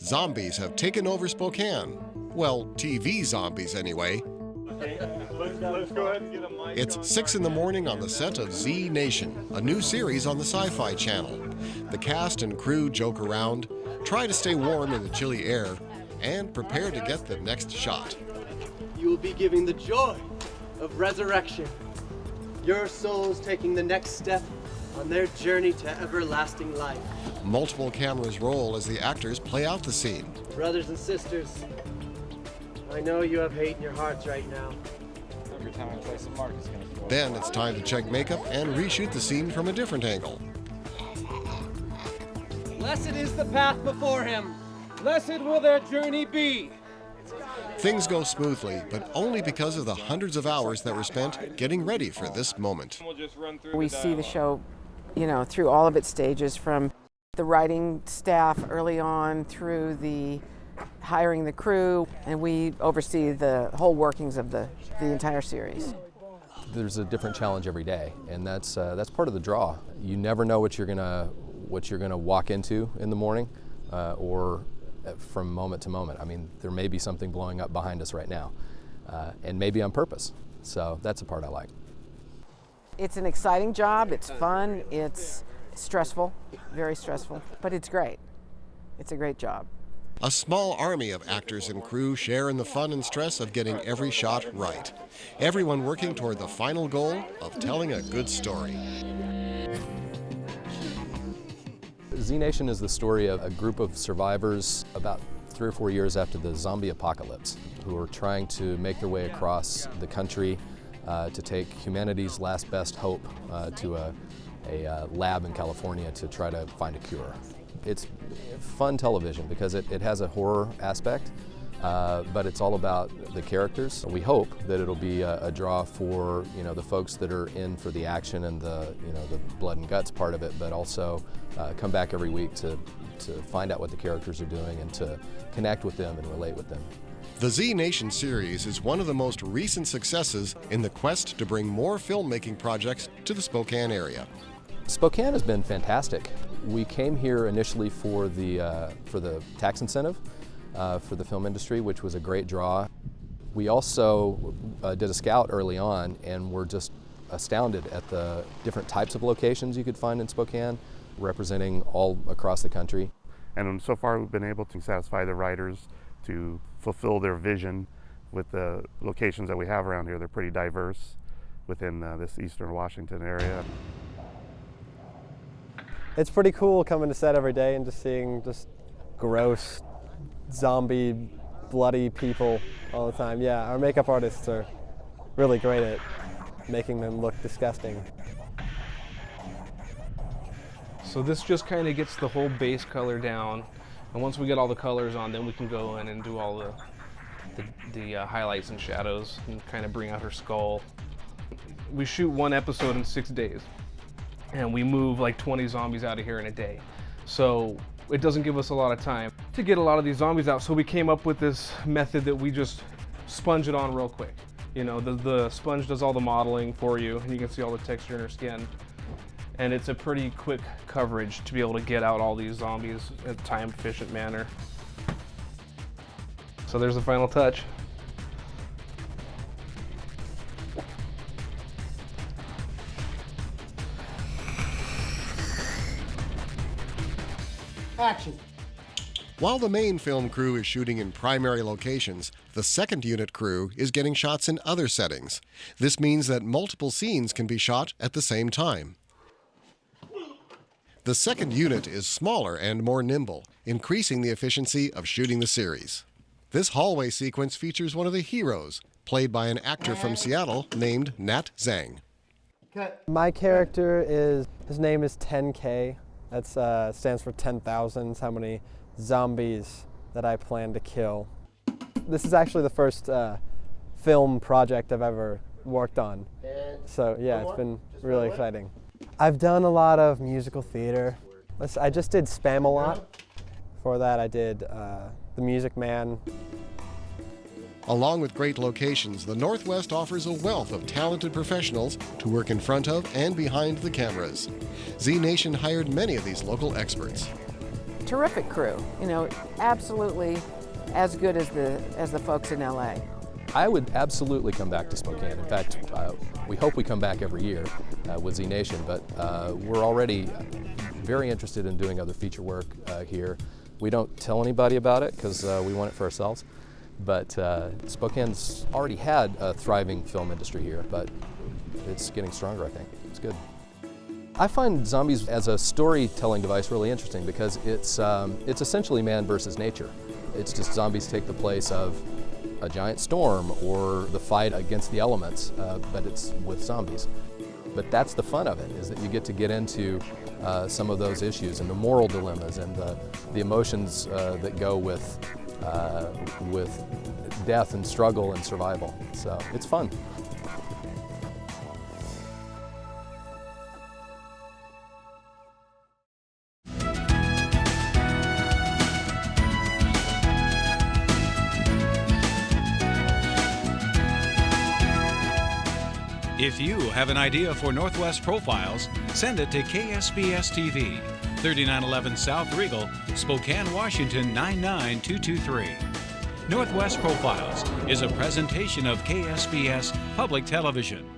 Zombies have taken over Spokane. Well, TV zombies anyway. Let's go ahead and get a mic. It's 6 in the morning on the set of Z Nation, a new series on the SyFy channel. The cast and crew joke around, try to stay warm in the chilly air, and prepare to get the next shot. You will be giving the joy of resurrection. Your souls taking the next step on their journey to everlasting life. Multiple cameras roll as the actors play out the scene. Brothers and sisters, I know you have hate in your hearts right now. Every time I play some mark, it's gonna fall. Then it's time to check makeup and reshoot the scene from a different angle. Blessed is the path before him. Blessed will their journey be. Things go smoothly, but only because of the hundreds of hours that were spent getting ready for this moment. We'll just run through We see the show, through all of its stages, from the writing staff early on through the hiring the crew, and we oversee the whole workings of the entire series. There's a different challenge every day, and that's part of the draw. You never know what you're gonna walk into in the morning, or from moment to moment. I mean, there may be something blowing up behind us right now, and maybe on purpose. So that's the part I like. It's an exciting job. It's fun. It's stressful, very stressful, but it's great. It's a great job. A small army of actors and crew share in the fun and stress of getting every shot right. Everyone working toward the final goal of telling a good story. Z Nation is the story of a group of survivors about 3 or 4 years after the zombie apocalypse who are trying to make their way across the country to take humanity's last best hope to a lab in California to try to find a cure. It's fun television because it has a horror aspect, but it's all about the characters. We hope that it'll be a draw for the folks that are in for the action and the blood and guts part of it, but also come back every week to find out what the characters are doing and to connect with them and relate with them. The Z Nation series is one of the most recent successes in the quest to bring more filmmaking projects to the Spokane area. Spokane has been fantastic. We came here initially for the tax incentive for the film industry, which was a great draw. We also did a scout early on, and were just astounded at the different types of locations you could find in Spokane, representing all across the country. And so far we've been able to satisfy the writers to fulfill their vision with the locations that we have around here. They're pretty diverse within this eastern Washington area. It's pretty cool coming to set every day and just seeing just gross, zombie, bloody people all the time. Yeah, our makeup artists are really great at making them look disgusting. So this just kind of gets the whole base color down, and once we get all the colors on, then we can go in and do all the highlights and shadows and kind of bring out her skull. We shoot one episode in 6 days, and we move like 20 zombies out of here in a day. So it doesn't give us a lot of time to get a lot of these zombies out. So we came up with this method that we just sponge it on real quick. The sponge does all the modeling for you, and you can see all the texture in her skin. And it's a pretty quick coverage to be able to get out all these zombies in a time-efficient manner. So there's the final touch. Action. While the main film crew is shooting in primary locations, the second unit crew is getting shots in other settings. This means that multiple scenes can be shot at the same time. The second unit is smaller and more nimble, increasing the efficiency of shooting the series. This hallway sequence features one of the heroes, played by an actor from Seattle named Nat Zhang. My character his name is 10K. That stands for 10,000. It's how many zombies that I plan to kill. This is actually the first film project I've ever worked on. So yeah, it's been really exciting. I've done a lot of musical theater. I just did Spam-A-Lot. Before that I did The Music Man. Along with great locations, the Northwest offers a wealth of talented professionals to work in front of and behind the cameras. Z Nation hired many of these local experts. terrific crew, you know, absolutely as good as the folks in LA. I would absolutely come back to Spokane. In fact, we hope we come back every year with Z Nation, but we're already very interested in doing other feature work here. We don't tell anybody about it because we want it for ourselves, but Spokane's already had a thriving film industry here, but it's getting stronger, I think. It's good. I find zombies as a storytelling device really interesting because it's essentially man versus nature. It's just zombies take the place of a giant storm or the fight against the elements, but it's with zombies. But that's the fun of it, is that you get to get into some of those issues and the moral dilemmas and the emotions that go with death and struggle and survival. So it's fun. If you have an idea for Northwest Profiles, send it to KSPS TV, 3911 South Regal, Spokane, Washington 99223. Northwest Profiles is a presentation of KSPS Public Television.